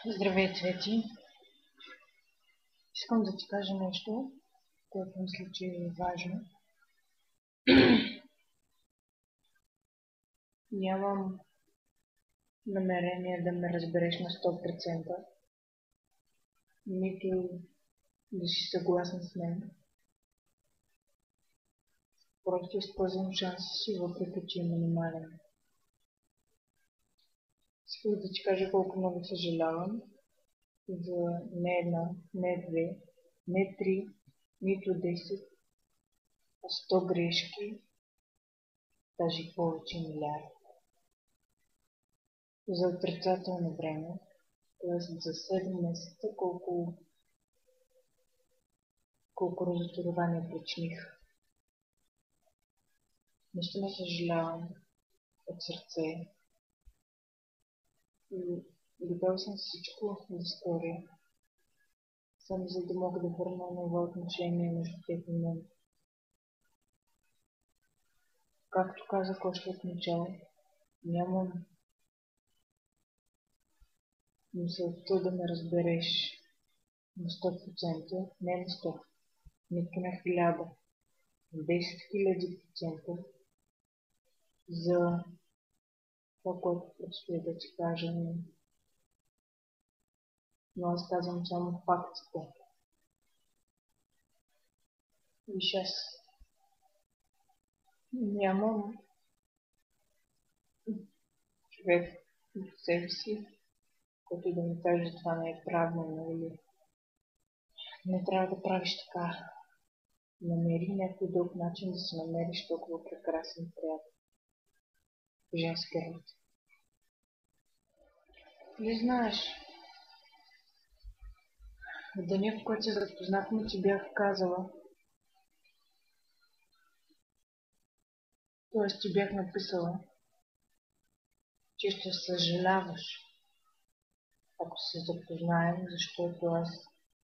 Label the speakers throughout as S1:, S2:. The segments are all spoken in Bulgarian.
S1: Здравей, Цвети! Искам да ти кажа нещо, което мисля, че е важно. Нямам намерение да ме разбереш на 100%, нито да си съгласна с мен. Просто използвам шанса си, въпреки че е минимален. Искам да ти кажа колко много съжалявам за не една, не две, не три, нито 10, а 100 грешки, даже повече милиарди. За отрицателно време, т.е. за 7 месеца, колко разочарование причиних. Наистина съжалявам от сърце и готов съм всичко да сторя, само за да мога да върна това отношение между теб и мен. Както казах още от начало, нямам мисълта да ме разбереш на 100%, не на 100%, нито на 1000, на 10 000% за това, което предстои да ти кажа, но аз казвам само фактите. Виж, аз нямам човек в себе си, който да ми каже, това не е правилно или не трябва да правиш така. Намери някой друг начин да се намериш толкова прекрасен приятел. Женски род. Не знаеш, в деня, в който се запознахме, ти бях казала, т.е. ти бях написала, че ще съжаляваш, ако се запознаем, защото аз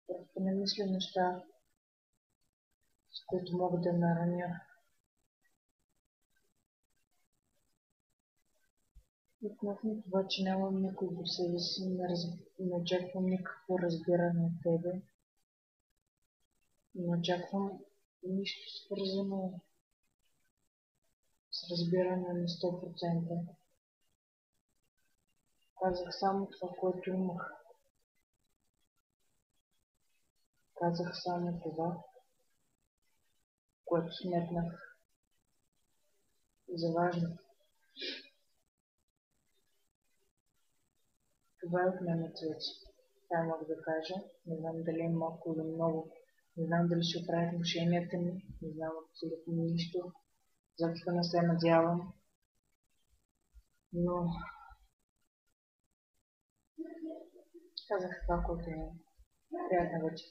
S1: просто не мисля неща, с които мога да нараня. Относно това, че нямам никой до себе си, не очаквам никакво разбиране от тебе. Не очаквам нищо свързано с разбиране на 100%. Казах само това, което имах. Казах само това, което сметнах за важно. Това е от мен, Цвети. Това мога да кажа. Не знам дали е малко или много. Не знам дали ще оправя отношенията ми. Не знам абсолютно нищо. Защото не се надявам. Но казах това, което е. Приятна вечер.